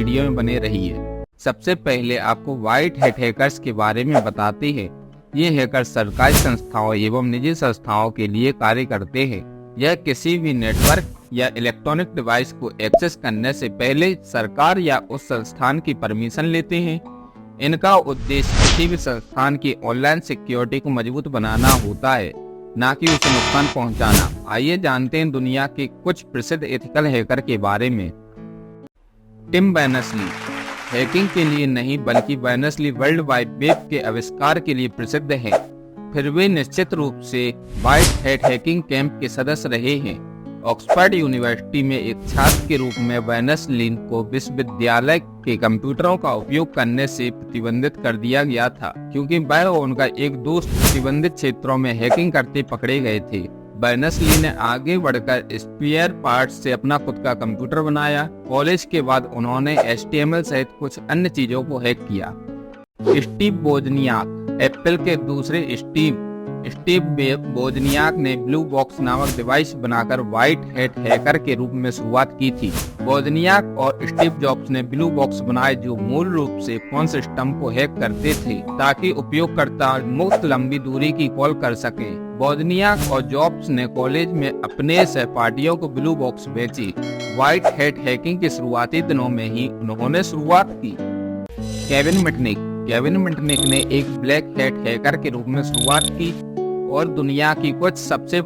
Video में बने रहिए। सबसे पहले आपको व्हाइट हैट हैकर्स के बारे में बताते हैं। ये हैकर्स सरकारी संस्थाओं एवं निजी संस्थाओं के लिए कार्य करते हैं। यह किसी भी नेटवर्क या इलेक्ट्रॉनिक डिवाइस को एक्सेस करने से पहले सरकार या उस संस्थान की परमिशन लेते हैं। इनका उद्देश्य किसी भी संस्थान की ऑनलाइन सिक्योरिटी को मजबूत बनाना होता है, ना कि उसे नुकसान पहुंचाना। आइए जानते हैं दुनिया के कुछ प्रसिद्ध एथिकल हैकर के बारे में। टिम बर्नर्स-ली हैकिंग के लिए नहीं बल्कि बर्नर्स-ली वर्ल्ड वाइड वेब के आविष्कार के लिए प्रसिद्ध हैं। फिर वे निश्चित रूप से व्हाइट हैट हैकिंग कैंप के सदस्य रहे हैं। ऑक्सफोर्ड यूनिवर्सिटी में एक छात्र के रूप में बर्नर्स-ली को विश्वविद्यालय के कंप्यूटरों का उपयोग करने से प्रतिबंधित कर दिया गया था, क्योंकि वह और उनका एक दोस्त प्रतिबंधित क्षेत्रों में हैकिंग करते पकड़े गए थे। बर्नर्स-ली ने आगे बढ़कर स्पेयर पार्ट्स से अपना खुद का कंप्यूटर बनाया। कॉलेज के बाद उन्होंने HTML सहित कुछ अन्य चीजों को हैक किया। स्टीव वोजनियाक एप्पल के दूसरे स्टीव वोजनियाक ने ब्लू बॉक्स नामक डिवाइस बनाकर व्हाइट हैट हैकर के रूप में शुरुआत की थी। वोजनियाक और स्टीव जॉब्स ने ब्लू बॉक्स बनाए जो मूल रूप से फोन सिस्टम को हैक करते थे ताकि उपयोगकर्ता मुफ्त लंबी दूरी की कॉल कर सके। वोजनियाक और जॉब्स ने कॉलेज में अपने सहपाठियों को ब्लू बॉक्स बेची। व्हाइट हैट हैकिंग के शुरुआती दिनों में ही उन्होंने शुरुआत की। केविन मिटनिक ने एक ब्लैक हैट हैकर के रूप में शुरुआत की और दुनिया की कुछ सबसे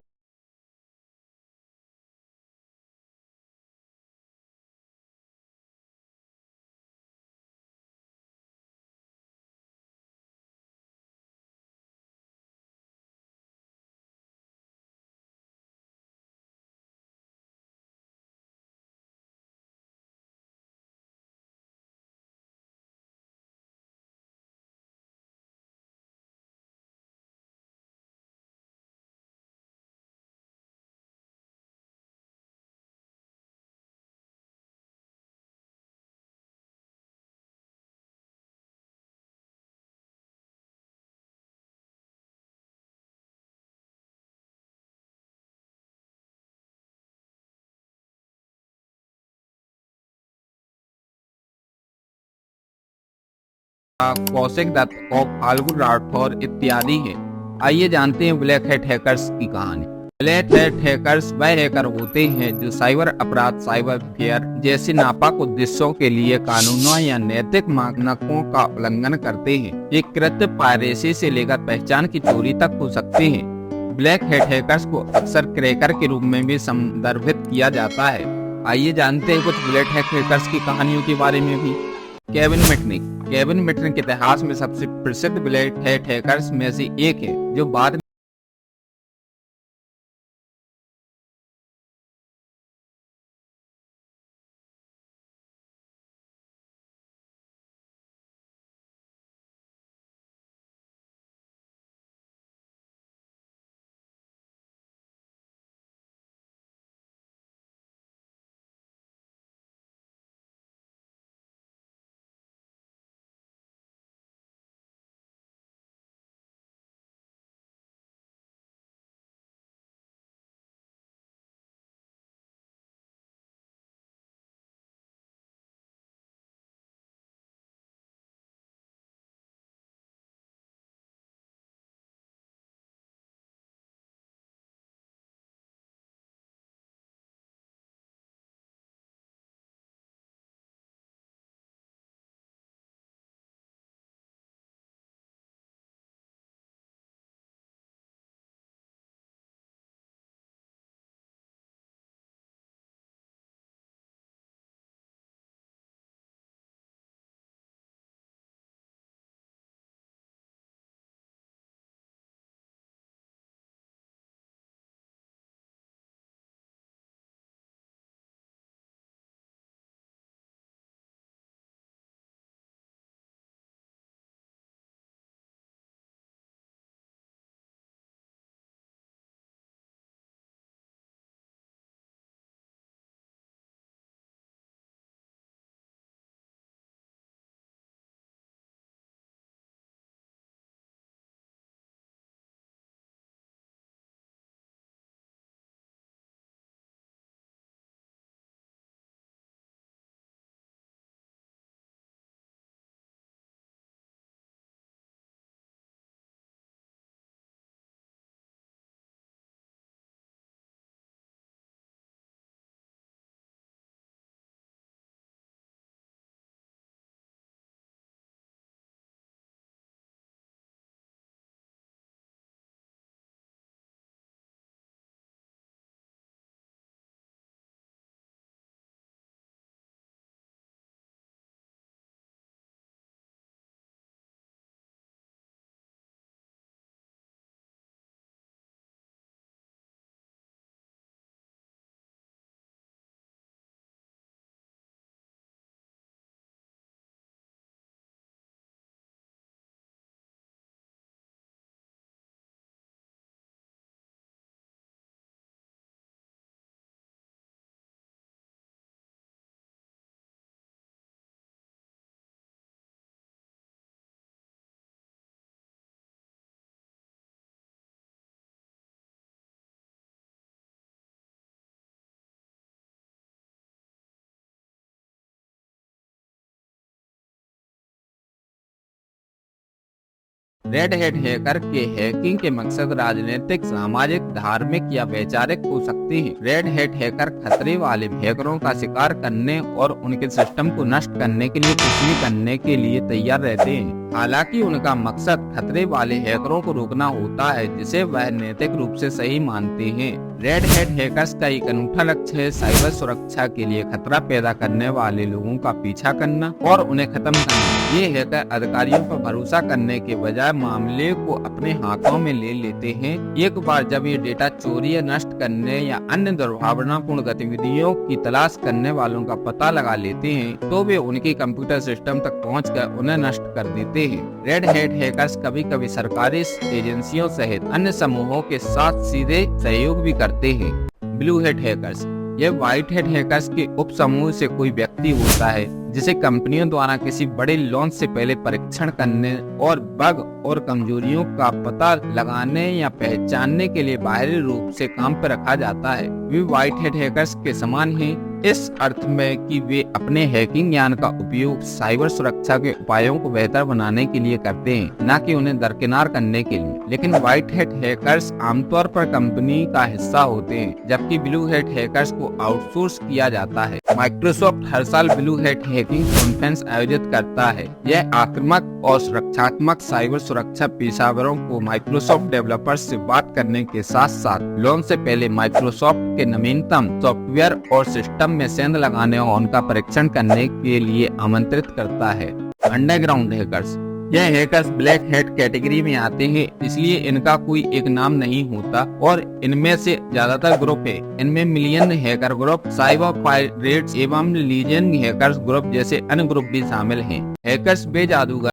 कौशिक दत्त और फाल्गु राठौर इत्यादि हैं। आइए जानते हैं ब्लैक हैट हैकर्स की कहानी। ब्लैक हैट हैकर्स वह हैकर होते हैं जो साइबर अपराध, साइबर फेयर जैसे नापाक उद्देश्यों के लिए कानूनों या नैतिक मानकों का उल्लंघन करते हैं। ये कृत्य पायरेसी से लेकर पहचान की चोरी तक हो सकते हैं। ब्लैक हैट हैकर्स को अक्सर क्रैकर के रूप में भी संदर्भित किया जाता है। आइए जानते हैं कुछ ब्लैक हैट हैकर्स की कहानियों के बारे में भी। केविन मिटनिक इतिहास में सबसे प्रसिद्ध ब्लैक हैट हैकर्स में से एक है, जो बाद रेड हैट हैकर के हैकिंग के मकसद राजनीतिक, सामाजिक, धार्मिक या वैचारिक हो सकते हैं। रेड हैट हैकर खतरे वाले हैकरों का शिकार करने और उनके सिस्टम को नष्ट करने के लिए कुछ भी करने के लिए तैयार रहते हैं। हालांकि उनका मकसद खतरे वाले हैकरों को रोकना होता है, जिसे वह नैतिक रूप से सही मानते हैं। रेड हैट हैकर्स का एक अनूठा लक्ष्य है साइबर सुरक्षा के लिए खतरा पैदा करने वाले लोगों का पीछा करना और उन्हें खत्म करना। ये हैकर अधिकारियों पर भरोसा करने के बजाय मामले को अपने हाथों में ले लेते हैं। एक बार जब ये डेटा चोरी या नष्ट करने या अन्य दुर्भावनापूर्ण गतिविधियों की तलाश करने वालों का पता लगा लेते हैं, तो वे उनके कंप्यूटर सिस्टम तक पहुंचकर उन्हें नष्ट कर देते हैं। रेड हैट हैकर्स कभी कभी सरकारी एजेंसियों सहित अन्य समूहों के साथ सीधे सहयोग भी करते हैं। ब्लू हैट हैकर्स, यह व्हाइट हैट हैकर्स के उप समूह से कोई व्यक्ति होता है जिसे कंपनियों द्वारा किसी बड़े लॉन्च से पहले परीक्षण करने और बग और कमजोरियों का पता लगाने या पहचानने के लिए बाहरी रूप से काम पर रखा जाता है। वे व्हाइट हैट हैकर्स के समान हैं इस अर्थ में कि वे अपने हैकिंग ज्ञान का उपयोग साइबर सुरक्षा के उपायों को बेहतर बनाने के लिए करते हैं, न कि उन्हें दरकिनार करने के लिए। लेकिन व्हाइट हैट हैकर्स आमतौर पर कंपनी का हिस्सा होते हैं, जबकि ब्लू हैट हैकर्स को आउटसोर्स किया जाता है। माइक्रोसॉफ्ट हर साल ब्लू हैट हैकिंग कॉन्फ्रेंस आयोजित करता है। यह आक्रामक और सुरक्षात्मक साइबर सुरक्षा पेशेवरों को माइक्रोसॉफ्ट डेवलपर्स से बात करने के साथ साथ लॉन्च से पहले माइक्रोसॉफ्ट के नवीनतम सॉफ्टवेयर और सिस्टम में सेंध लगाने और उनका परीक्षण करने के लिए आमंत्रित करता है। अंडरग्राउंड हैकर्स, यह हैकर्स ब्लैक हैट कैटेगरी में आते हैं, इसलिए इनका कोई एक नाम नहीं होता और इनमें से ज्यादातर ग्रुप है। इनमें million hacker group, cyber pirates एवं लीजियन हैकर्स ग्रुप जैसे अन्य ग्रुप भी शामिल हैं। हैकर्स बे जादूगर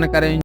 करें